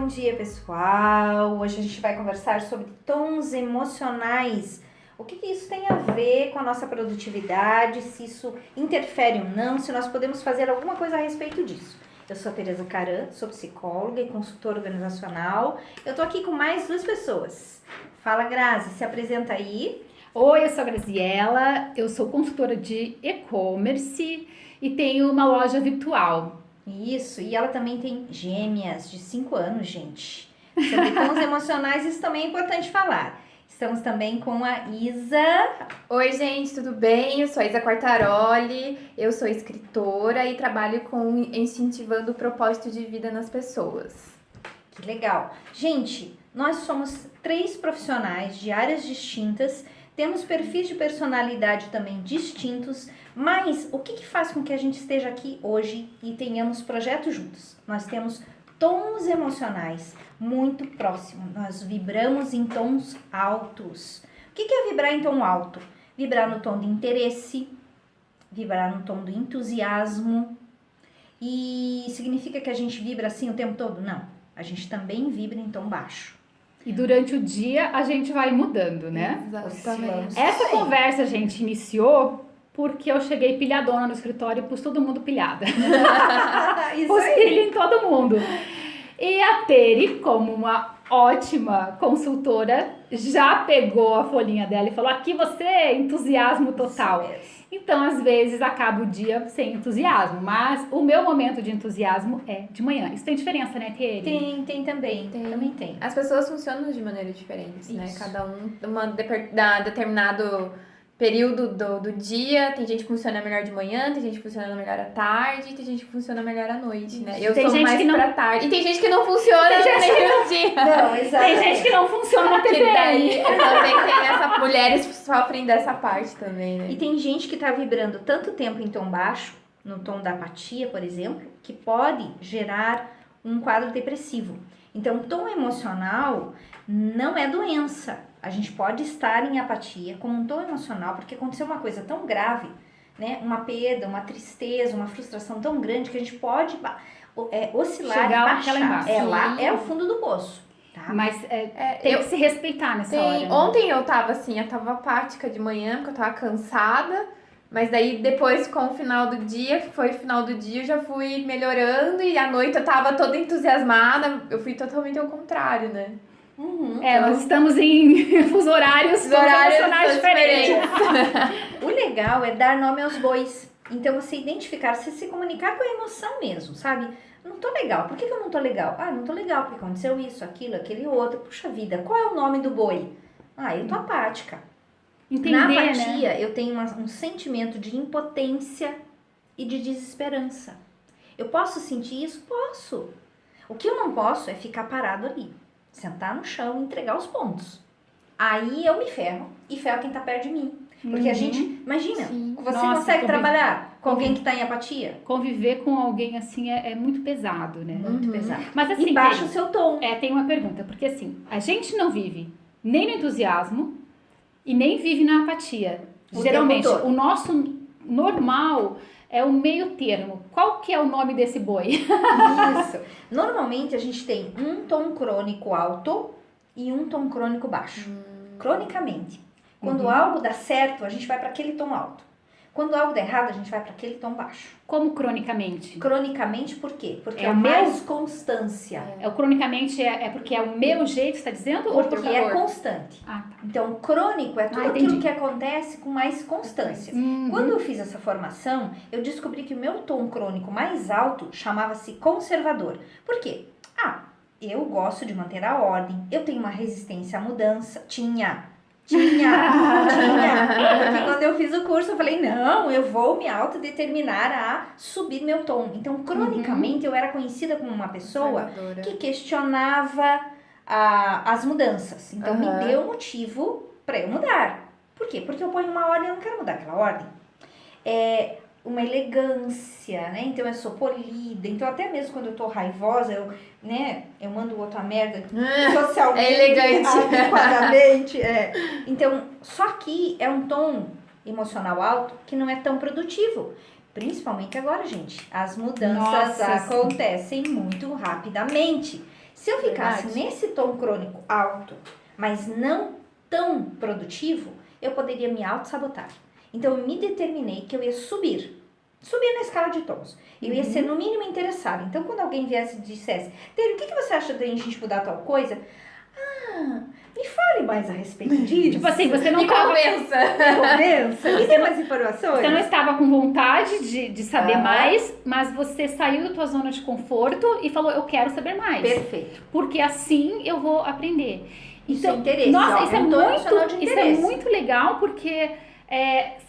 bom dia pessoal! Hoje a gente vai conversar sobre tons emocionais. O que isso tem a ver com a nossa produtividade, se isso interfere ou não, se nós podemos fazer alguma coisa a respeito disso. Eu sou a Tereza Caran, sou psicóloga e consultora organizacional. Eu tô aqui com mais duas pessoas. Fala, Grazi, se apresenta aí. Oi, eu sou a Graziela, eu sou consultora de e-commerce e tenho uma loja virtual. Isso, e ela também tem gêmeas de 5 anos, gente. Sobre tons emocionais, isso também é importante falar. Estamos também com a Isa. Oi, gente, tudo bem? Eu sou a Isa Quartaroli, eu sou escritora e trabalho com incentivando o propósito de vida nas pessoas. Que legal. Gente, nós somos 3 profissionais de áreas distintas, temos perfis de personalidade também distintos, mas o que faz com que a gente esteja aqui hoje e tenhamos projetos juntos? Nós temos tons emocionais muito próximos, nós vibramos em tons altos. O que é vibrar em tom alto? Vibrar no tom de interesse, vibrar no tom do entusiasmo. E significa que a gente vibra assim o tempo todo? Não, a gente também vibra em tom baixo. E durante o dia a gente vai mudando, né? Exatamente. Essa conversa a gente iniciou porque eu cheguei pilhadona no escritório e pus todo mundo pilhada. Isso Pus aí. pilha em todo mundo. E a Teri, como uma ótima consultora, já pegou a folhinha dela e falou: aqui você, entusiasmo total. Isso mesmo. Então, às vezes, acaba o dia sem entusiasmo, mas o meu momento de entusiasmo é de manhã. Isso tem diferença, né, Teri? Tem também. Também tem. As pessoas funcionam de maneira diferente, né? Isso. Cada um, determinado período do dia, tem gente que funciona melhor de manhã, tem gente que funciona melhor à tarde, tem gente que funciona melhor à noite, né? Eu Tem sou gente mais que não- pra tarde. E tem gente que não funciona nem no dia. Não, exato. Tem gente que não funciona na Que daí TPM. também tem essa... Mulheres sofrem dessa parte também, né? E tem gente que tá vibrando tanto tempo em tom baixo, no tom da apatia, por exemplo, que pode gerar um quadro depressivo. Então, tom emocional não é doença. A gente pode estar em apatia como um tom emocional, porque aconteceu uma coisa tão grave, né? Uma perda, uma tristeza, uma frustração tão grande que a gente pode oscilar Chegar e lá baixar. embaixo. Lá é o fundo do poço, tá? Mas tem eu- que se respeitar nessa hora. né? Ontem eu tava assim, eu tava apática de manhã, porque eu tava cansada. Mas daí depois, com o final do dia, que foi o final do dia, eu já fui melhorando. E à noite eu tava toda entusiasmada. Eu fui totalmente ao contrário, né? Uhum. Nós estamos em fuso horários, Os horários emocionais são diferentes. O legal é dar nome aos bois. Então, você identificar, você se comunicar com a emoção mesmo, sabe? Não tô legal. Por que eu não tô legal? Ah, não tô legal porque aconteceu isso, aquilo, aquele outro. Puxa vida, qual é o nome do boi? Ah, eu tô apática. Entender, Na né? apatia, eu tenho um sentimento de impotência e de desesperança. Eu posso sentir isso? Posso. O que eu não posso é ficar parado ali. Sentar no chão e entregar os pontos. Aí eu me ferro e ferro quem tá perto de mim. Porque a gente, imagina, Sim. você Nossa, consegue conviv- trabalhar com alguém que tá em apatia? Conviver com alguém assim é muito pesado, né? Muito pesado. Mas assim, E baixa o Teri, seu tom. tem uma pergunta, porque assim, a gente não vive nem no entusiasmo e nem vive na apatia. O Geralmente, tempo todo. o nosso normal é o meio termo. Qual que é o nome desse boi? Isso. Normalmente a gente tem um tom crônico alto e um tom crônico baixo. Cronicamente. Quando algo dá certo, a gente vai para aquele tom alto. Quando algo dá errado, a gente vai para aquele tom baixo. Como cronicamente? Cronicamente, por quê? Porque É é o meu? mais constância. O cronicamente é porque é o meu jeito, você está dizendo? Ou Porque é favor. constante. Ah, tá. Então, crônico é tudo entendi. aquilo que acontece com mais constância. Uhum. Quando eu fiz essa formação, eu descobri que o meu tom crônico mais alto chamava-se conservador. Por quê? Eu gosto de manter a ordem, eu tenho uma resistência à mudança. Tinha. Porque quando eu fiz o curso, eu falei, não, eu vou me autodeterminar a subir meu tom. Então, cronicamente, eu era conhecida como uma pessoa Conservadora. que questionava as mudanças. Então, me Aham. deu motivo para eu mudar. Por quê? Porque eu ponho uma ordem e eu não quero mudar aquela ordem. Uma elegância, né? Então, eu sou polida. Então, até mesmo quando eu tô raivosa, eu mando o outro a merda socialmente. É elegante. Adequadamente. Então, só que é um tom emocional alto que não é tão produtivo. Principalmente agora, gente. As mudanças Nossa, acontecem muito rapidamente. Se eu ficasse Verdade. nesse tom crônico alto, mas não tão produtivo, eu poderia me auto-sabotar. Então, eu me determinei que eu ia subir na escala de tons. Eu ia ser, no mínimo, interessada. Então, quando alguém viesse e dissesse, Tere, o que você acha da gente mudar tal coisa? Ah, me fale mais a respeito disso. Tipo assim, você não Me tava... convença. Convença, me dê mais informações. Você não estava com vontade de saber Aham. mais, mas você saiu da tua zona de conforto e falou, eu quero saber mais. Perfeito. Porque assim eu vou aprender. Isso é interesse, Nossa, ó, isso é é um tom emocional de isso é interesse. muito legal, porque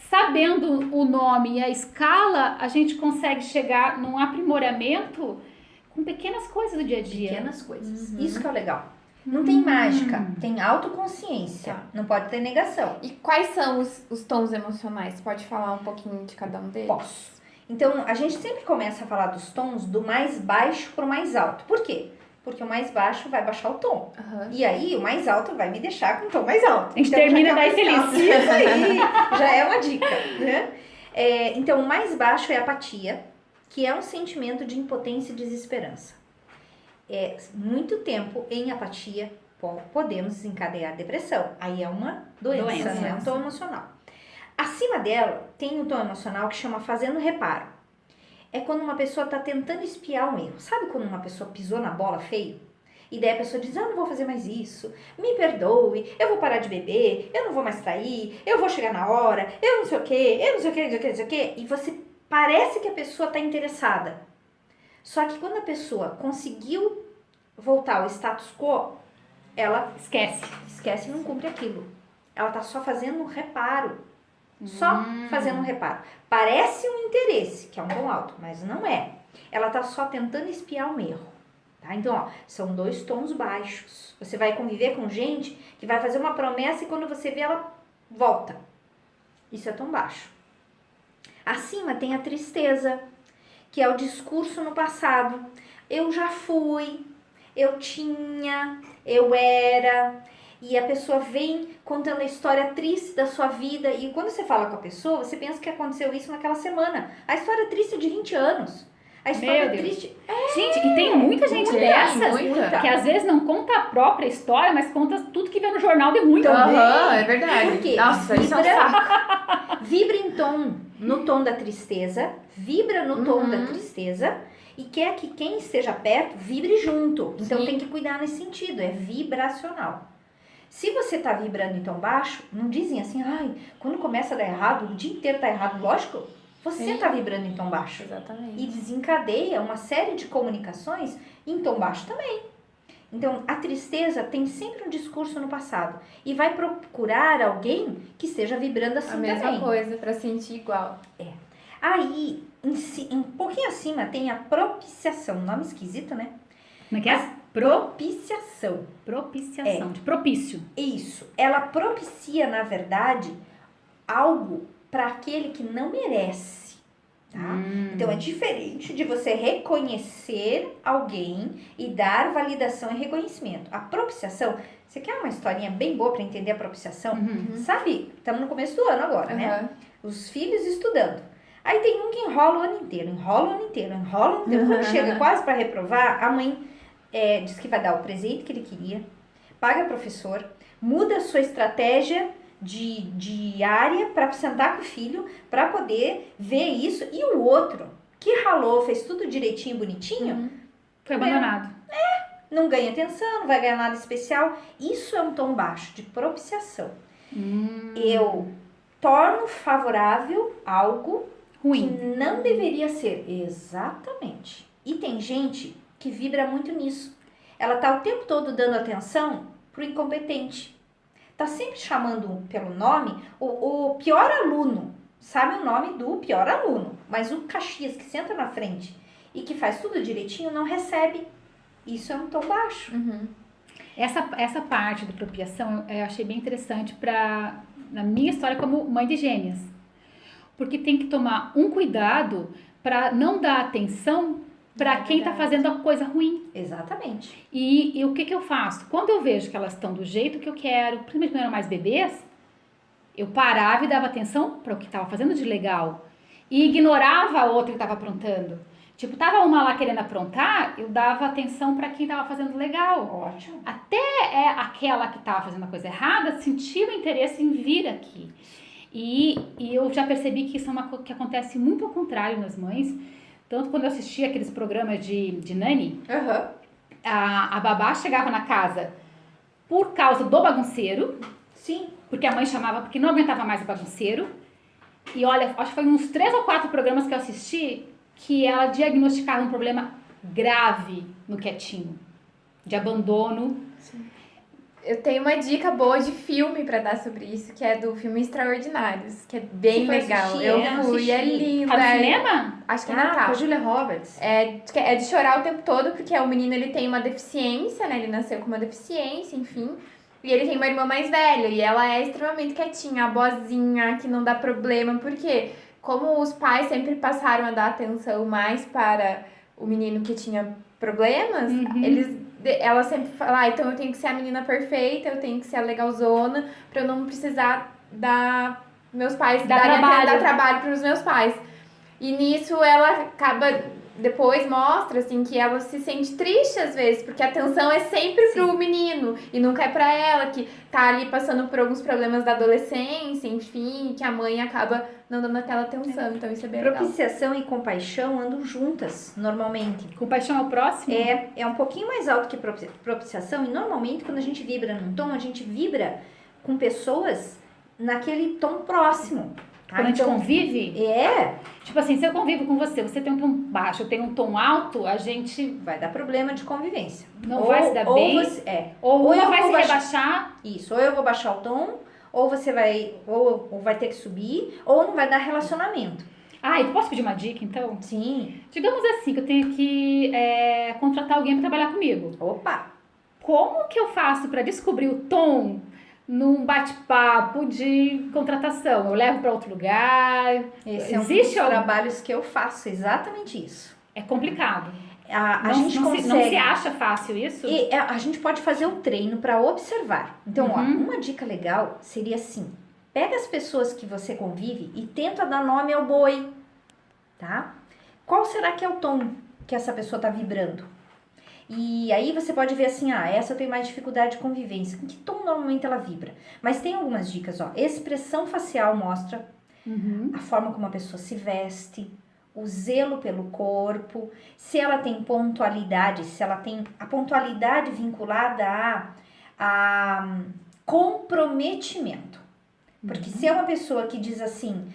sabendo o nome e a escala, a gente consegue chegar num aprimoramento com pequenas coisas do dia a dia. Pequenas coisas. Isso que é o legal. Não tem mágica, tem autoconsciência. Tá. Não pode ter negação. E quais são os tons emocionais? Pode falar um pouquinho de cada um deles? Posso. Então, a gente sempre começa a falar dos tons do mais baixo pro mais alto. Por quê? Porque o mais baixo vai baixar o tom. Aham. E aí, o mais alto vai me deixar com o tom mais alto. A gente já termina que é daí mais feliz. alto, Isso aí, já é uma dica, né? Então, o mais baixo é apatia, que é um sentimento de impotência e desesperança. Muito tempo em apatia podemos desencadear depressão. Aí é uma doença, não é um tom emocional. Acima dela, tem um tom emocional que chama fazendo reparo. É quando uma pessoa está tentando espiar um erro. Sabe quando uma pessoa pisou na bola feio? E daí a pessoa diz, não vou fazer mais isso, me perdoe, eu vou parar de beber, eu não vou mais trair, eu vou chegar na hora, eu não sei o quê, eu não sei o quê, não sei o quê, não sei o quê. E você parece que a pessoa está interessada. Só que quando a pessoa conseguiu voltar ao status quo, ela esquece e não cumpre aquilo. Ela tá só fazendo um reparo. Só fazendo um reparo. Parece um interesse, que é um tom alto, mas não é. Ela tá só tentando espiar um erro. Tá? Então, ó, são 2 tons baixos. Você vai conviver com gente que vai fazer uma promessa e quando você vê, ela volta. Isso é tom baixo. Acima tem a tristeza, que é o discurso no passado. Eu já fui, eu tinha, eu era. E a pessoa vem contando a história triste da sua vida. E quando você fala com a pessoa, você pensa que aconteceu isso naquela semana. A história triste é de 20 anos. A história triste... Gente, e tem muita gente dessas muita. que às vezes não conta a própria história, mas conta tudo que vê no jornal de ruim também. Aham, é verdade. Por quê? Nossa, isso é um saco. Vibra em tom, no tom da tristeza, vibra no tom da tristeza e quer que quem esteja perto vibre junto. Então Sim. tem que cuidar nesse sentido, é vibracional. Se você tá vibrando em tom baixo, não dizem assim, ai, quando começa a dar errado, o dia inteiro tá errado. Lógico, você Sim. tá vibrando em tom baixo. Exatamente. E desencadeia uma série de comunicações em tom baixo também. Então, a tristeza tem sempre um discurso no passado e vai procurar alguém que esteja vibrando assim A mesma também. coisa, pra sentir igual. Aí, um pouquinho acima, tem a propiciação. Nome esquisito, né? Como é que é? Propiciação. Propiciação, de propício. Isso. Ela propicia, na verdade, algo para aquele que não merece. Tá? Então, é diferente de você reconhecer alguém e dar validação e reconhecimento. A propiciação, você quer uma historinha bem boa para entender a propiciação? Sabe, estamos no começo do ano agora, né? Aham. Os filhos estudando. Aí tem um que enrola o ano inteiro, enrola o ano inteiro, enrola o ano inteiro. Quando chega quase para reprovar, a mãe diz que vai dar o presente que ele queria, paga professor, muda a sua estratégia de área para sentar com o filho, para poder ver isso. E o outro, que ralou, fez tudo direitinho, bonitinho, Foi abandonado. não ganha atenção, não vai ganhar nada especial. Isso é um tom baixo, de propiciação. Eu torno favorável algo Ruim. que não deveria ser. Exatamente. E tem gente que vibra muito nisso. Ela tá o tempo todo dando atenção pro incompetente. Tá sempre chamando pelo nome o pior aluno. Sabe o nome do pior aluno. Mas o Caxias que senta na frente e que faz tudo direitinho não recebe. Isso é um tom baixo. Essa parte da apropriação eu achei bem interessante na minha história como mãe de gêmeas. Porque tem que tomar um cuidado para não dar atenção para quem está fazendo a coisa ruim. Exatamente. E o que eu faço? Quando eu vejo que elas estão do jeito que eu quero, principalmente quando eram mais bebês, eu parava e dava atenção para o que estava fazendo de legal. E ignorava a outra que estava aprontando. Tipo, tava uma lá querendo aprontar, eu dava atenção pra quem tava fazendo legal. Ótimo. Até aquela que tava fazendo a coisa errada sentiu interesse em vir aqui. E eu já percebi que isso é uma coisa que acontece muito ao contrário nas mães. Tanto quando eu assistia aqueles programas de nanny, Aham. a babá chegava na casa por causa do bagunceiro, Sim. porque a mãe chamava porque não aguentava mais o bagunceiro. E olha, acho que foi uns 3 ou 4 programas que eu assisti que ela diagnosticava um problema grave no quietinho, de abandono. Eu tenho uma dica boa de filme pra dar sobre isso, que é do filme Extraordinários, que é bem Você foi legal. assistir? Eu Eu não fui, é assisti. lindo. Tá no é- cinema? Acho que Ah, ainda com a tá. Julia Roberts. É de chorar o tempo todo, porque o menino ele tem uma deficiência, né? Ele nasceu com uma deficiência, enfim. E ele tem uma irmã mais velha, e ela é extremamente quietinha, a boazinha, que não dá problema. Por quê? Como os pais sempre passaram a dar atenção mais para o menino que tinha problemas, ela sempre fala, então eu tenho que ser a menina perfeita, eu tenho que ser a legalzona, pra eu não precisar dar meus pais, Dar trabalho pros meus pais. E nisso ela acaba, depois mostra assim que ela se sente triste às vezes, porque a atenção é sempre pro menino e nunca é pra ela, que tá ali passando por alguns problemas da adolescência, enfim, que a mãe acaba não dando aquela atenção. Então isso é bem legal. Propiciação e compaixão andam juntas, normalmente. Compaixão ao próximo? É um pouquinho mais alto que propiciação, e normalmente quando a gente vibra num tom, a gente vibra com pessoas naquele tom próximo. Tá? Quando a gente Então, convive, tipo assim, se eu convivo com você, você tem um tom baixo, eu tenho um tom alto, a gente vai dar problema de convivência. não vai se dar bem, ou Ou uma eu vai vou se rebaixar. Isso, ou eu vou baixar o tom, ou você vai, ou vai ter que subir, ou não vai dar relacionamento. Ah, eu posso pedir uma dica, então? Sim. Digamos assim, que eu tenho que contratar alguém para trabalhar comigo. Opa! Como que eu faço para descobrir o tom num bate-papo de contratação? Eu levo para outro lugar? Esse é um Existe dos trabalhos que eu faço, exatamente isso. É complicado. A Não, gente não consegue... não se acha fácil isso? E a gente pode fazer o treino para observar. Então, ó, Uhum. uma dica legal seria assim: pega as pessoas que você convive e tenta dar nome ao boi, tá? Qual será que é o tom que essa pessoa tá vibrando? E aí você pode ver assim, essa eu tenho mais dificuldade de convivência. Em que tom normalmente ela vibra? Mas tem algumas dicas, ó. Expressão facial mostra Uhum. a forma como a pessoa se veste, o zelo pelo corpo, se ela tem pontualidade, se ela tem a pontualidade vinculada a comprometimento. Porque se é uma pessoa que diz assim,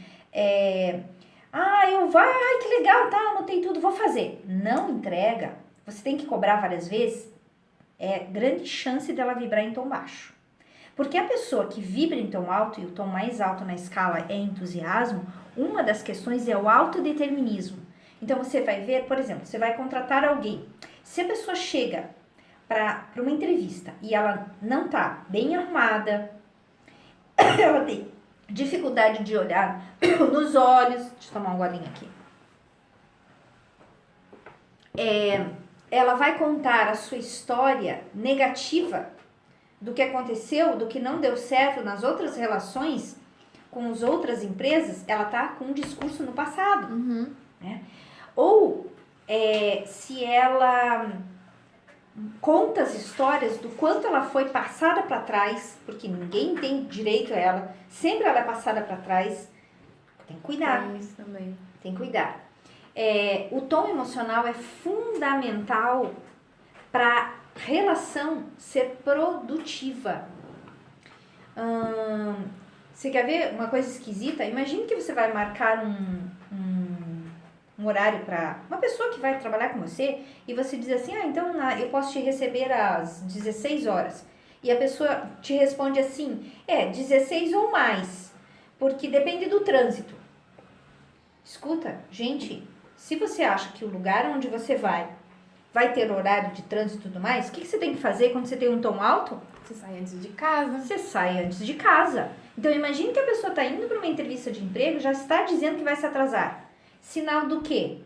ai, que legal, tá, anotei tudo, vou fazer. Não entrega, você tem que cobrar várias vezes, é grande chance dela vibrar em tom baixo. Porque a pessoa que vibra em tom alto, e o tom mais alto na escala é entusiasmo, uma das questões é o autodeterminismo. Então você vai ver, por exemplo, você vai contratar alguém. Se a pessoa chega para uma entrevista e ela não tá bem arrumada, ela tem dificuldade de olhar nos olhos, deixa eu tomar um golinho aqui. Ela vai contar a sua história negativa do que aconteceu, do que não deu certo nas outras relações com as outras empresas, ela tá com um discurso no passado. Uhum. Né? Ou se ela conta as histórias do quanto ela foi passada para trás, porque ninguém tem direito a ela, sempre ela é passada para trás, tem que cuidar. Tem isso também. Tem que cuidar. O tom emocional é fundamental para relação ser produtiva. Você quer ver uma coisa esquisita? Imagine que você vai marcar um horário para uma pessoa que vai trabalhar com você e você diz assim, então eu posso te receber às 16 horas. E a pessoa te responde assim, 16 ou mais, porque depende do trânsito. Escuta, gente, se você acha que o lugar onde você vai ter horário de trânsito e tudo mais, o que você tem que fazer quando você tem um tom alto? Você sai antes de casa. Você sai antes de casa. Então, imagine que a pessoa está indo para uma entrevista de emprego, já está dizendo que vai se atrasar. Sinal do quê?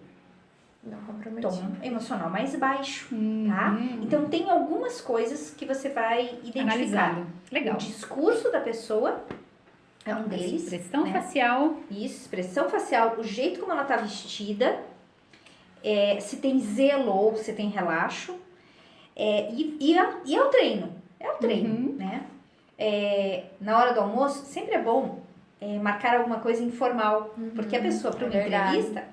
Não comprometido. Tom emocional mais baixo, tá? Então, tem algumas coisas que você vai identificar. Analisado. Legal. O discurso da pessoa é um deles. Expressão né? facial. Isso, expressão facial, o jeito como ela está vestida. se tem zelo ou se tem relaxo. E é o treino. É o treino, né? Na hora do almoço, sempre é bom marcar alguma coisa informal. Porque a pessoa, para uma entrevista,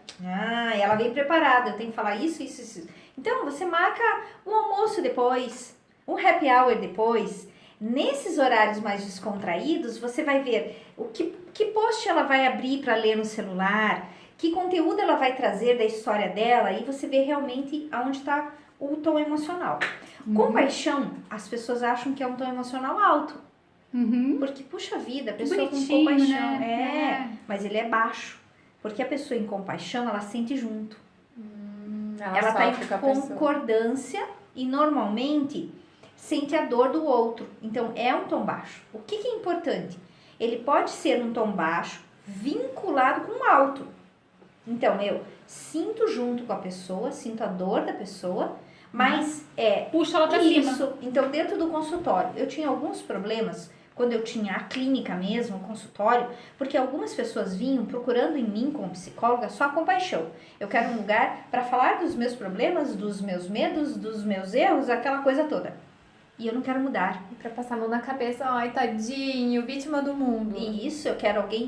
ela vem preparada. Eu tenho que falar isso, isso, isso. Então, você marca um almoço depois, um happy hour depois. Nesses horários mais descontraídos, você vai ver que post ela vai abrir para ler no celular, que conteúdo ela vai trazer da história dela, e você vê realmente aonde está o tom emocional. Compaixão, as pessoas acham que é um tom emocional alto. Porque, puxa vida, a pessoa com compaixão. Né? Mas ele é baixo. Porque a pessoa em compaixão, ela sente junto. Ela está em concordância e normalmente sente a dor do outro. Então, é um tom baixo. O que é importante? Ele pode ser um tom baixo vinculado com um alto. Então, eu sinto junto com a pessoa, sinto a dor da pessoa, mas puxa ela pra isso. cima. Então, dentro do consultório, eu tinha alguns problemas quando eu tinha a clínica mesmo, o consultório, porque algumas pessoas vinham procurando em mim como psicóloga só compaixão. Eu quero um lugar para falar dos meus problemas, dos meus medos, dos meus erros, aquela coisa toda. E eu não quero mudar. Pra passar a mão na cabeça, ai, tadinho, vítima do mundo. E isso, eu quero alguém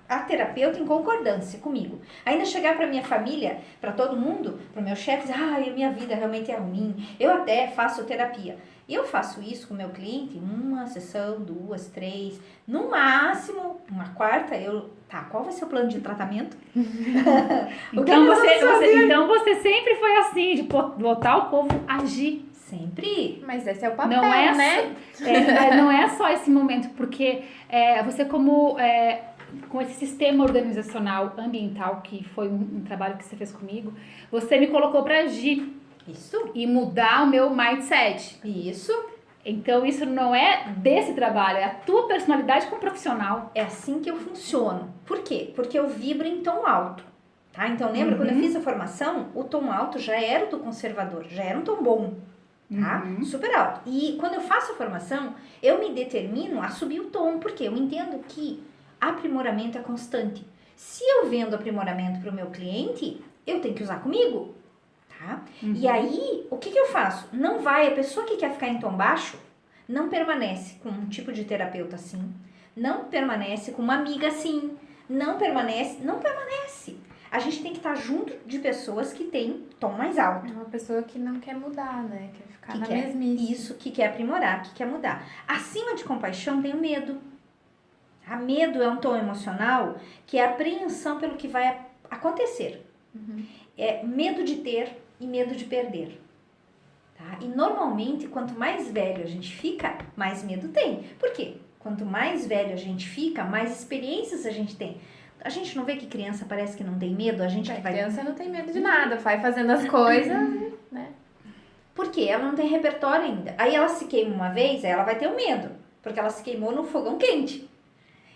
a terapeuta em concordância comigo. Ainda chegar pra minha família, pra todo mundo, pro meu chefe, a minha vida realmente é ruim. Eu até faço terapia. E eu faço isso com o meu cliente, uma sessão, 2, 3, no máximo, uma quarta, qual vai ser o plano de tratamento? Então você sempre foi assim, de botar o povo a agir. Sempre. Mas esse é o papel, né? Não é só esse momento, porque você com esse sistema organizacional ambiental, que foi um trabalho que você fez comigo, você me colocou para agir. Isso. E mudar o meu mindset. Isso. Então, isso não é desse trabalho, é a tua personalidade como profissional. É assim que eu funciono. Por quê? Porque eu vibro em tom alto. Tá? Então, lembra quando eu fiz a formação, o tom alto já era o do conservador, já era um tom bom. Tá? Super alto. E quando eu faço a formação, eu me determino a subir o tom, porque eu entendo que aprimoramento é constante. Se eu vendo aprimoramento para o meu cliente, eu tenho que usar comigo. Tá? E aí, o que eu faço? A pessoa que quer ficar em tom baixo, não permanece com um tipo de terapeuta assim, não permanece com uma amiga assim, não permanece. A gente tem que estar junto de pessoas que têm tom mais alto. Uma pessoa que não quer mudar, né? Quer ficar na mesmice. Isso, que quer aprimorar, que quer mudar. Acima de compaixão tem o medo. Medo é um tom emocional que é apreensão pelo que vai acontecer. É medo de ter e medo de perder. Tá? E normalmente, quanto mais velho a gente fica, mais medo tem. Por quê? Quanto mais velho a gente fica, mais experiências a gente tem. A gente não vê que criança parece que não tem medo? Criança não tem medo de nada, vai fazendo as coisas, né? Por quê? Ela não tem repertório ainda. Aí ela se queima uma vez, aí ela vai ter o medo, porque ela se queimou no fogão quente.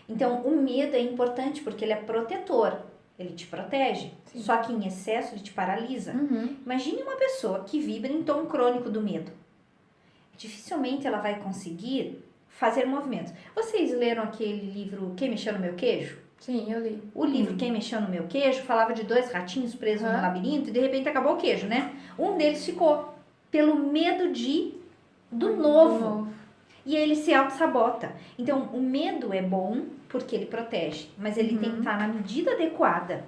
Então, o medo é importante porque ele é protetor. Ele te protege. Sim. Só que em excesso ele te paralisa. Imagine uma pessoa que vibra em tom crônico do medo. Dificilmente ela vai conseguir fazer movimentos. Vocês leram aquele livro Quem Mexeu no Meu Queijo? Sim, eu li. O livro Quem Mexeu no Meu Queijo falava de 2 ratinhos presos no labirinto e de repente acabou o queijo, né? Um deles ficou pelo medo do novo. E ele se auto-sabota. Então, o medo é bom porque ele protege, mas ele tem que estar na medida adequada.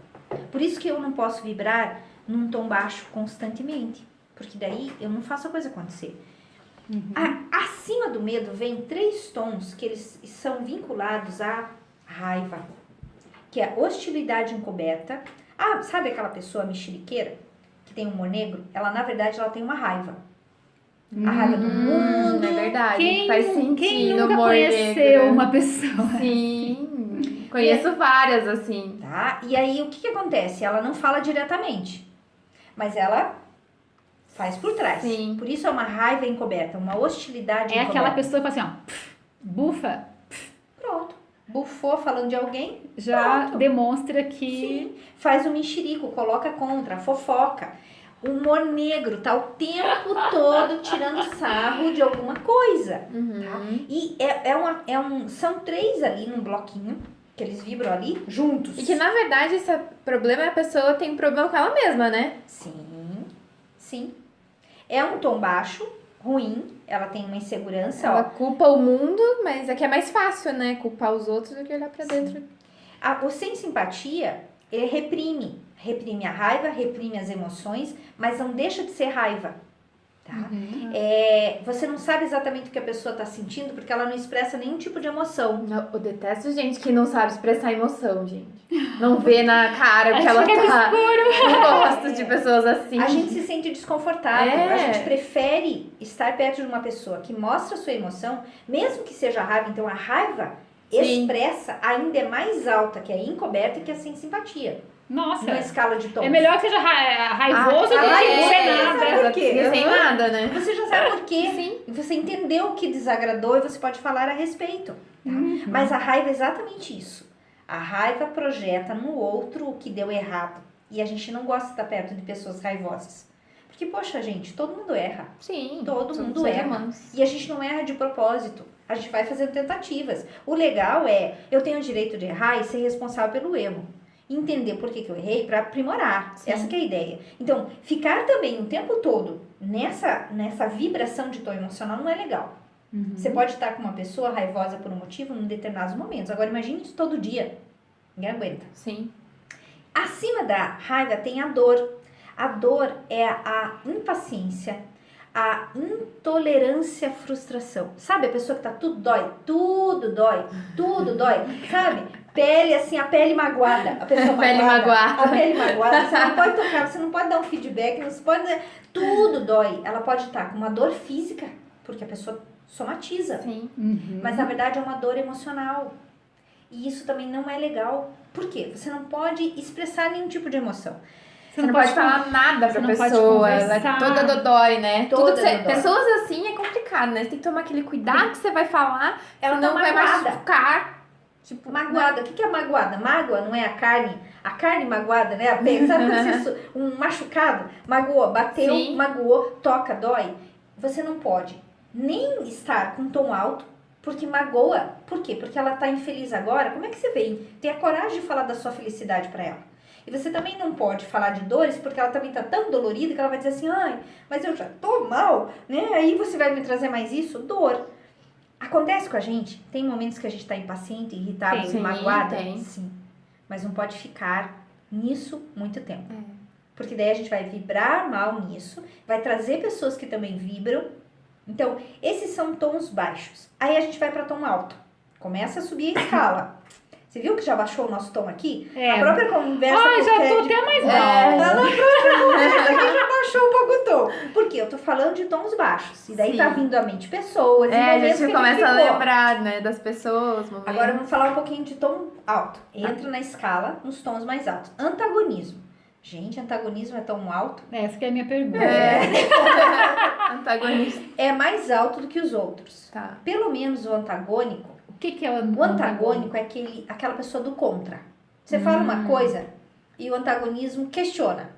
Por isso que eu não posso vibrar num tom baixo constantemente, porque daí eu não faço a coisa acontecer. Acima do medo vem 3 tons que eles são vinculados à raiva, que é a hostilidade encoberta. Sabe aquela pessoa mexeriqueira que tem humor negro? Ela, na verdade, ela tem uma raiva. A raiva do mundo. É verdade, faz sentido. Quem nunca conheceu uma pessoa? Sim, conheço várias assim. Tá? E aí, o que acontece? Ela não fala diretamente, mas ela faz por trás. Sim. Por isso é uma raiva encoberta, uma hostilidade encoberta. Aquela pessoa que fala assim, bufa. Pronto. Bufou falando de alguém, já pronto. Demonstra que... Sim. Faz o mexerico, coloca contra, fofoca. O humor negro tá o tempo todo tirando sarro de alguma coisa. Tá? E são 3 ali num bloquinho, porque eles vibram ali juntos. E que, na verdade, esse problema, a pessoa tem um problema com ela mesma, né? Sim, sim. É um tom baixo, ruim, ela tem uma insegurança, Ela ó. culpa o mundo, mas é que é mais fácil, né? Culpar os outros do que olhar pra dentro. O sem simpatia, ele reprime. Reprime a raiva, reprime as emoções, mas não deixa de ser raiva. Tá? Você não sabe exatamente o que a pessoa está sentindo porque ela não expressa nenhum tipo de emoção. Eu detesto gente que não sabe expressar emoção, gente. Não vê na cara o que ela fica tá. Eu gosto de pessoas assim. A gente se sente desconfortável. É. A gente prefere estar perto de uma pessoa que mostra a sua emoção, mesmo que seja raiva. Então a raiva Sim. expressa ainda é mais alta que a encoberta e que a sem simpatia. Nossa, Numa escala de tons. é melhor que seja raivoso do que raivoso, sem sabe nada. por quê? Sem nada, né? Você já sabe por quê. Sim. Você entendeu o que desagradou e você pode falar a respeito. Tá? Mas a raiva é exatamente isso. A raiva projeta no outro o que deu errado. E a gente não gosta de estar perto de pessoas raivosas. Porque, poxa, gente, todo mundo erra. Sim. Todo somos mundo seres erra. humanos. E a gente não erra de propósito. A gente vai fazendo tentativas. O legal é, eu tenho o direito de errar e ser responsável pelo erro. Entender por que eu errei para aprimorar. Sim. Essa que é a ideia. Então, ficar também o tempo todo nessa vibração de tom emocional não é legal. Você pode estar com uma pessoa raivosa por um motivo em determinados momentos. Agora, imagine isso todo dia. Ninguém aguenta. Sim. Acima da raiva tem a dor. A dor é a impaciência, a intolerância à frustração. Sabe a pessoa que tá tudo dói, tudo dói, sabe? Pele assim, a pele magoada, a pessoa Pele magoada. A pele magoada, você não pode tocar, você não pode dar um feedback, não se pode, tudo dói. Ela pode estar com uma dor física, porque a pessoa somatiza, Sim. mas na verdade é uma dor emocional. E isso também não é legal. Por quê? Você não pode expressar nenhum tipo de emoção. Você não pode falar nada pra você não pode pessoa. Ela é conversar. toda dodói, né? Toda Tudo que você- dodói. Pessoas assim é complicado, né? Você tem que tomar aquele cuidado que você vai falar. Ela senão tá vai magoada. machucar. Tipo, Magoada, o que é magoada? Mágoa não é a carne magoada, né? A pele, sabe quando você, um machucado, magoou, bateu, Sim. magoou, toca, dói. Você não pode nem estar com um tom alto, porque magoa. Por quê? Porque ela tá infeliz agora. Como é que você vem ter a coragem de falar da sua felicidade pra ela? E você também não pode falar de dores, porque ela também tá tão dolorida que ela vai dizer assim, ai, mas eu já tô mal, né? Aí você vai me trazer mais isso? Dor. Acontece com a gente, tem momentos que a gente tá impaciente, irritável, Sim, magoada. tem. Sim. Mas não pode ficar nisso muito tempo. É. Porque daí a gente vai vibrar mal nisso, vai trazer pessoas que também vibram. Então, esses são tons baixos. Aí a gente vai para tom alto. Começa a subir a escala. Você viu que já baixou o nosso tom aqui? É. A própria conversa Ai, com o já tô Fred- até mais Tá mal. na própria conversa aqui já baixou um pouco o tom. Por quê? Eu tô falando de tons baixos. E daí Sim. tá vindo à mente pessoas. e É, a momentos gente que começa a ficou. lembrar, né, das pessoas. momentos. Agora vamos falar um pouquinho de tom alto. Entra na escala, nos tons mais altos. Antagonismo. Gente, antagonismo é tão alto. Essa que é a minha pergunta. Antagonista. É mais alto do que os outros. Tá. Pelo menos o antagônico. O que é o O antagônico é aquela pessoa do contra. Você fala uma coisa e o antagonismo questiona.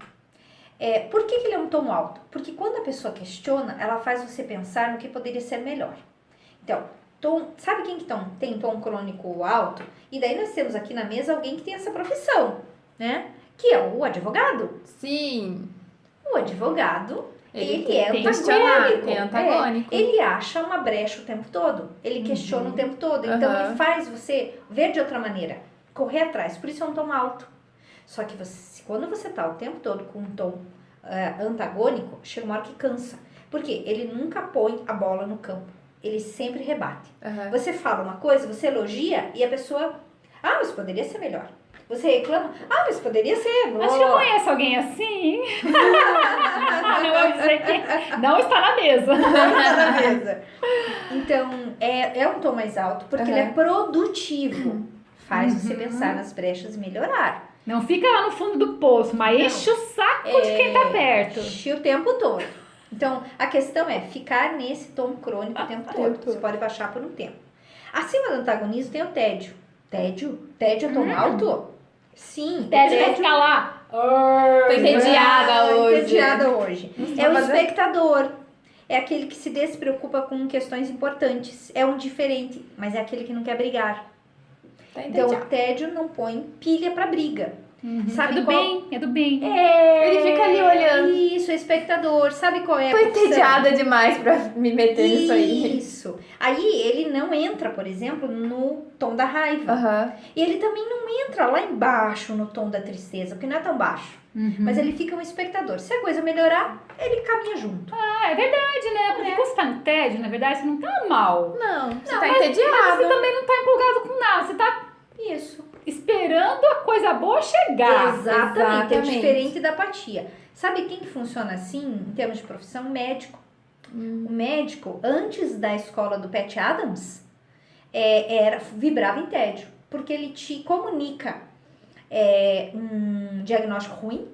Por que ele é um tom alto? Porque quando a pessoa questiona, ela faz você pensar no que poderia ser melhor. Então, sabe quem que tem tom crônico alto? E daí nós temos aqui na mesa alguém que tem essa profissão, né? Que é o advogado. Sim. O advogado, ele tem é que questionar, antagônico. tem antagônico. Ele acha uma brecha o tempo todo. Ele questiona o tempo todo. Então, Uhum. ele faz você ver de outra maneira. Correr atrás. Por isso é um tom alto. Só que quando você tá o tempo todo com um tom antagônico, chega uma hora que cansa. Porque ele nunca põe a bola no campo. Ele sempre rebate. Uhum. Você fala uma coisa, você elogia e a pessoa... Ah, mas poderia ser melhor. Você reclama... Ah, mas poderia ser... Acho que eu conheço alguém assim. Não vou dizer que não está na mesa. na mesa. Então, é um tom mais alto, porque ele é produtivo. Faz você pensar nas brechas e melhorar. Não fica lá no fundo do poço, mas enche o saco de quem tá perto. Enche o tempo todo. Então, a questão é ficar nesse tom crônico o tempo todo. Você pode baixar por um tempo. Acima do antagonismo tem o tédio. Tédio é tom alto? Sim. Tédio vai ficar lá. Tô entediada hoje. Entediada hoje. Não É o fazer- espectador. É aquele que se despreocupa com questões importantes. É um diferente, mas é aquele que não quer brigar. Tá Então, entediado. o tédio não põe pilha pra briga. Sabe É do qual... bem, é do bem. Ele fica ali olhando. Isso, é espectador. Sabe qual é a Tô profissão? entediada demais pra me meter nisso aí. Isso. Aí ele não entra, por exemplo, no tom da raiva. Aham. E ele também não entra lá embaixo no tom da tristeza, porque não é tão baixo. Mas ele fica um espectador. Se a coisa melhorar, ele caminha junto. Ah, é verdade, né? Porque quando você tá no tédio, na verdade, você não tá mal. Não, você tá Mas entediado. você também não tá empolgado com nada. Você tá Isso. esperando a coisa boa chegar. Exatamente. É exatamente. diferente da apatia. Sabe quem que funciona assim, em termos de profissão? Médico. O médico, antes da escola do Pat Adams, vibrava em tédio. Porque ele te comunica um diagnóstico ruim,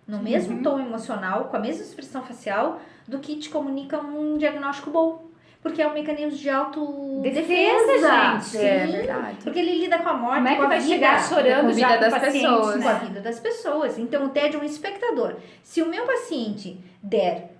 no mesmo tom emocional, com a mesma expressão facial, do que te comunica um diagnóstico bom. Porque é um mecanismo de autodefesa, gente. É Sim. verdade. Porque ele lida com a morte, Como é com que a vai vida, chegar com chorando a já vida com o das paciente, pessoas. com a né? vida das pessoas. Então, o tédio é um espectador. Se o meu paciente der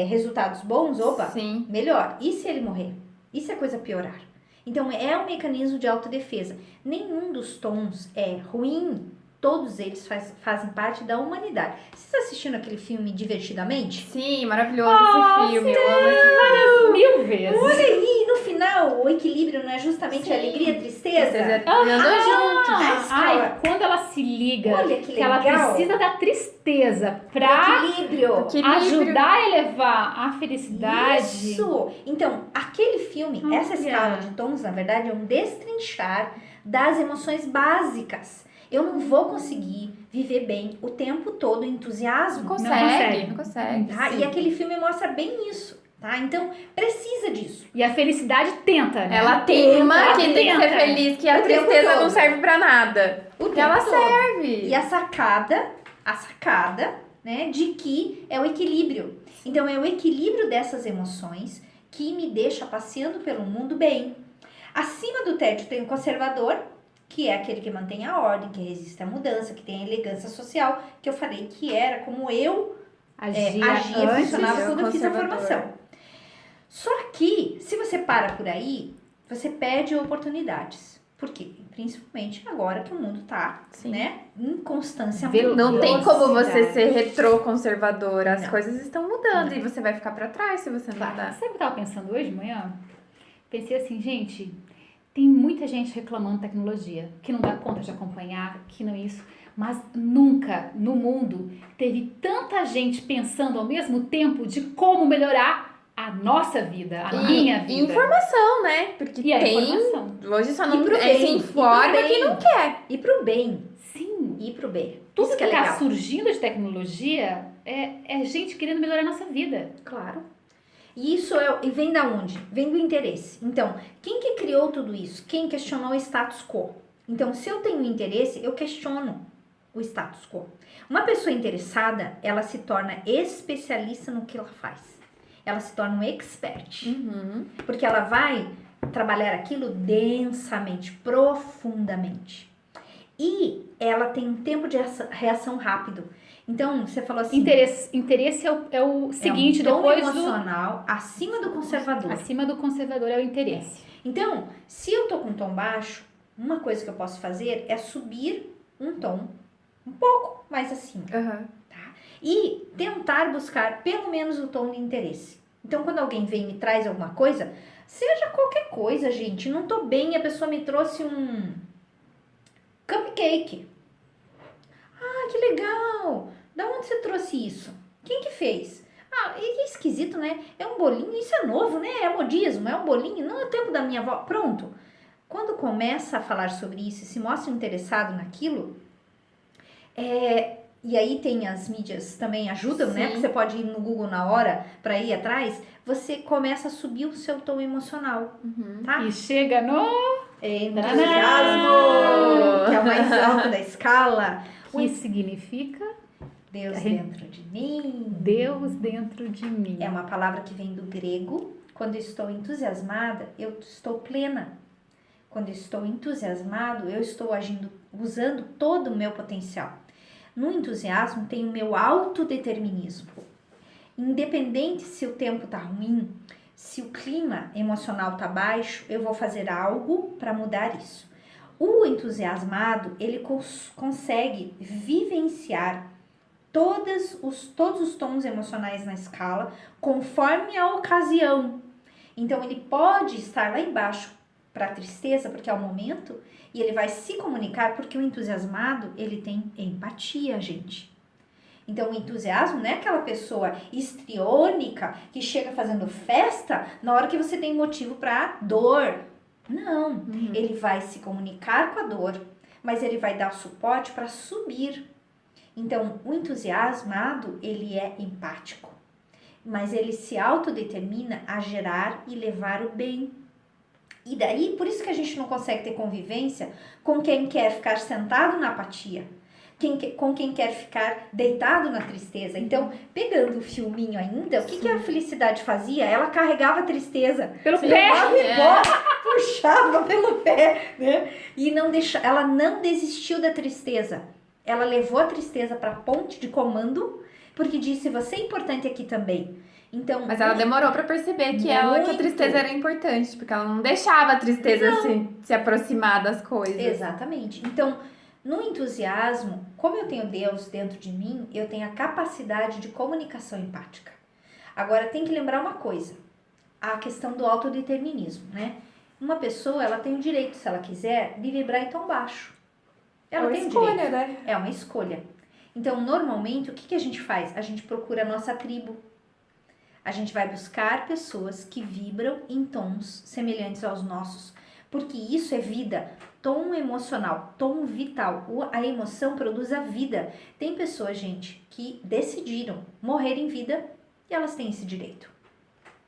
resultados bons, opa, Sim. melhor. E se ele morrer? E se a coisa piorar? Então, é um mecanismo de autodefesa. Nenhum dos tons é ruim. Todos eles fazem parte da humanidade. Você está assistindo aquele filme Divertidamente? Sim, maravilhoso esse filme. Eu amo esse filme. 1000 vezes. Olha aí, no final, o equilíbrio não é justamente a alegria e a tristeza? Andando juntos. Ai, quando ela se liga Olha que ela legal. precisa da tristeza pra Equilíbrio. ajudar a elevar a felicidade. Isso! Então, aquele filme, essa Olha. escala de tons, na verdade, é um destrinchar das emoções básicas. Eu não vou conseguir viver bem o tempo todo em entusiasmo. Não consegue. consegue. Tá? E aquele filme mostra bem isso. Tá? Então, precisa disso. E a felicidade tenta, né? Ela teima Ela que tem que ser tenta. feliz, que a O tempo tristeza todo. não serve pra nada. O tempo Ela todo. serve. E a sacada, né, de que é o equilíbrio. Então, é o equilíbrio dessas emoções que me deixa passeando pelo mundo bem. Acima do tédio tem o conservador, que é aquele que mantém a ordem, que resiste à mudança, que tem a elegância social, que eu falei que era como eu agia, funcionava é o quando eu fiz a conservador. formação. Só que, se você para por aí, você perde oportunidades. Por quê? Principalmente agora que o mundo tá, Sim. né, em constância. Não tem como você Velocidade. ser retroconservador. As Não. coisas estão mudando e você vai ficar pra trás se você não Vai. mudar. Sabe o que eu tava pensando hoje de manhã? Pensei assim, gente, tem muita gente reclamando de tecnologia, que não dá conta de acompanhar, que não isso. Mas nunca no mundo teve tanta gente pensando ao mesmo tempo de como melhorar a nossa vida, a minha E vida. informação, né? Porque E a tem. informação. Hoje só E não pro se bem, informa e pro quem bem. não quer. E pro bem. Sim. E pro bem. Tudo Isso que que é está legal. surgindo de tecnologia é gente querendo melhorar a nossa vida. Claro. E isso e vem da onde? Vem do interesse. Então, quem que criou tudo isso? Quem questionou o status quo? Então, se eu tenho interesse, eu questiono o status quo. Uma pessoa interessada, ela se torna especialista no que ela faz. Ela se torna um expert. Porque ela vai trabalhar aquilo densamente, profundamente. E ela tem um tempo de reação rápido. Então, você falou assim... Interesse é o seguinte, é um tom depois emocional acima do conservador. acima do conservador é o interesse. Então, se eu tô com um tom baixo, uma coisa que eu posso fazer é subir um tom um pouco mais acima. E tentar buscar pelo menos o tom de interesse. Então, quando alguém vem e me traz alguma coisa, seja qualquer coisa, gente, não tô bem, a pessoa me trouxe um cupcake. Ah, que legal! Da onde você trouxe isso? Quem que fez? Ah, é esquisito, né? É um bolinho, isso é novo, né? É modismo, é um bolinho, não é o tempo da minha avó. Pronto. Quando começa a falar sobre isso e se mostra interessado naquilo, e aí tem as mídias também ajudam, né? Sim. Porque você pode ir no Google na hora para ir atrás, você começa a subir o seu tom emocional, tá? E chega no... Entusiasmo, que é o mais alto da escala. Que significa Deus A gente- dentro de mim. Deus dentro de mim. É uma palavra que vem do grego. Quando eu estou entusiasmada, eu estou plena. Quando eu estou entusiasmado, eu estou agindo, usando todo o meu potencial. No entusiasmo tem o meu autodeterminismo. Independente se o tempo tá ruim, se o clima emocional tá baixo, eu vou fazer algo para mudar isso. o entusiasmado, ele consegue vivenciar todos os tons emocionais na escala, conforme a ocasião. Então, ele pode estar lá embaixo para a tristeza, porque é o momento, e ele vai se comunicar, porque o entusiasmado, ele tem empatia, gente. Então, o entusiasmo não é aquela pessoa histriônica que chega fazendo festa na hora que você tem motivo para dor. Não, ele vai se comunicar com a dor, mas ele vai dar o suporte para subir. Então, o entusiasmado, ele é empático, mas ele se autodetermina a gerar e levar o bem. E daí, por isso que a gente não consegue ter convivência com quem quer ficar sentado na apatia, com quem quer ficar deitado na tristeza. Então, pegando o filminho ainda, o que a felicidade fazia? Ela carregava a tristeza Pelo Você pé. levava embora, puxava pelo pé, né? E ela não desistiu da tristeza. Ela levou a tristeza para a ponte de comando, porque disse, você é importante aqui também. Então, Mas ela demorou pra perceber que a tristeza era importante, porque ela não deixava a tristeza se aproximar das coisas. Exatamente. Então, no entusiasmo, como eu tenho Deus dentro de mim, eu tenho a capacidade de comunicação empática. Agora, tem que lembrar uma coisa, a questão do autodeterminismo, né? Uma pessoa, ela tem o direito, se ela quiser, de vibrar em tom baixo. Ela tem o direito. Né? É uma escolha. Então, normalmente, o que a gente faz? A gente procura a nossa tribo. A gente vai buscar pessoas que vibram em tons semelhantes aos nossos, porque isso é vida, tom emocional, tom vital. A emoção produz a vida. Tem pessoas, gente, que decidiram morrer em vida e elas têm esse direito,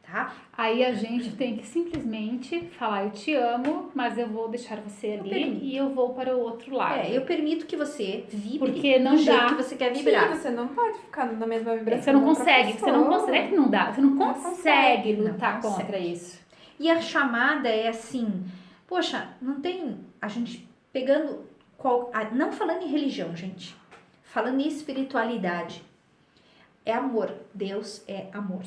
tá? Aí a gente tem que simplesmente falar, eu te amo, mas eu vou deixar você ali e eu vou para o outro lado. Eu permito que você vibre Porque não do jeito dá. que você quer vibrar. Sim, você não pode ficar na mesma vibração. Você não da outra consegue, pessoa. você não consegue, é que não dá, você não consegue Não lutar consegue. contra isso. E a chamada é assim, poxa, não tem, a gente pegando, não falando em religião, gente, falando em espiritualidade, é amor, Deus é amor.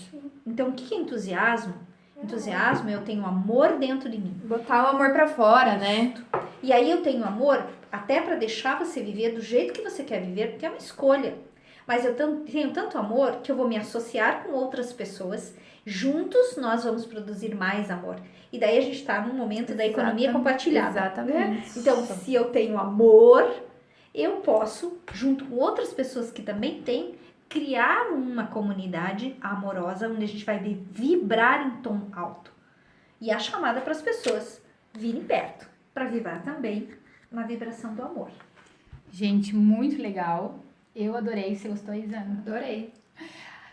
Então, o que é entusiasmo? Entusiasmo, eu tenho amor dentro de mim. Botar o amor pra fora, né? E aí eu tenho amor até para deixar você viver do jeito que você quer viver, porque é uma escolha. Mas eu tenho tanto amor que eu vou me associar com outras pessoas. Juntos nós vamos produzir mais amor. E daí a gente está num momento da economia compartilhada. Exatamente. Né? Então, se eu tenho amor, eu posso, junto com outras pessoas que também têm, criar uma comunidade amorosa onde a gente vai vibrar em tom alto. E a chamada para as pessoas virem perto, para vibrar também na vibração do amor. Gente, muito legal. Eu adorei, você gostou, Isana? Adorei.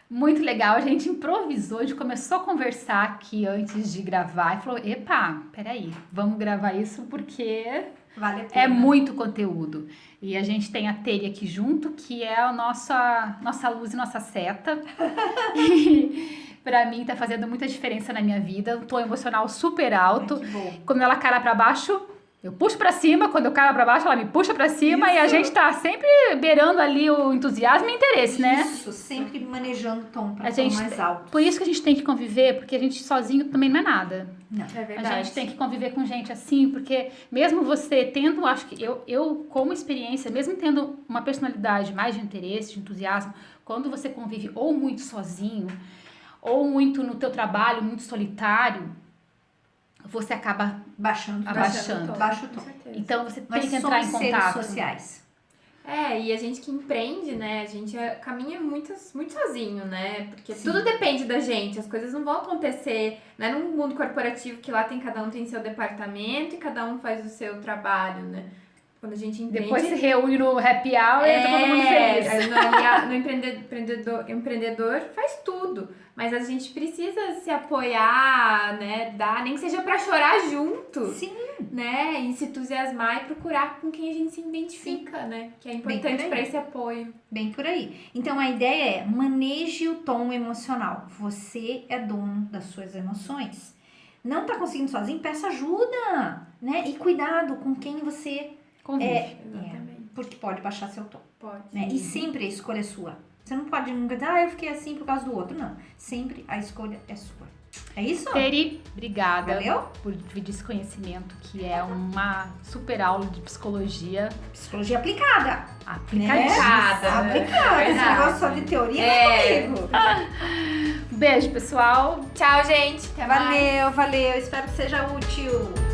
Muito legal, a gente improvisou, a gente começou a conversar aqui antes de gravar e falou, epa, peraí, vamos gravar isso porque Vale a pena. é muito conteúdo. E a gente tem a Tere aqui junto, que é a nossa luz e nossa seta. E pra mim tá fazendo muita diferença na minha vida, um tom emocional super alto. Ai, que bom. Quando ela cala pra baixo, eu puxo pra cima, quando eu calo pra baixo, ela me puxa pra cima. E a gente tá sempre beirando ali o entusiasmo e interesse, né? Isso, sempre manejando o tom para A tom gente, mais alto. por isso que a gente tem que conviver, porque a gente sozinho também não é nada. Não. É A verdade. gente tem que conviver com gente assim, porque mesmo você tendo, acho que eu como experiência, mesmo tendo uma personalidade mais de interesse, de entusiasmo, quando você convive ou muito sozinho, ou muito no teu trabalho, muito solitário, você acaba Baixando abaixando. Baixa o tom. Com certeza. Então você Nós tem que entrar em somos seres contato. sociais. E a gente que empreende, né? A gente caminha muito sozinho, né? Porque Sim. tudo depende da gente, as coisas não vão acontecer, né? No mundo corporativo que lá cada um tem seu departamento e cada um faz o seu trabalho, né? Quando a gente empreende... Depois se reúne no happy hour e tá todo mundo feliz. No empreendedor faz tudo, mas a gente precisa se apoiar, né? Nem que seja pra chorar junto. Sim. Né? E se entusiasmar e procurar com quem a gente se identifica, né? Que é importante por aí. para esse apoio. Bem por aí. Então, a ideia é maneje o tom emocional. Você é dono das suas emoções. Não tá conseguindo sozinho? Peça ajuda, né? E cuidado com quem você... Convive. Exatamente. Porque pode baixar seu tom, Pode. né? E sempre a escolha é sua. Você não pode nunca dizer, eu fiquei assim por causa do outro. Não. Sempre a escolha é sua. É isso? Teri, obrigada Valeu? por dividir esse conhecimento, que é uma super aula de psicologia Psicologia aplicada. aplicadíssima. Né? Aplicada. Esse Verdade. negócio só de teoria não é comigo. Beijo, pessoal. Tchau, gente. Até mais. Valeu. Espero que seja útil.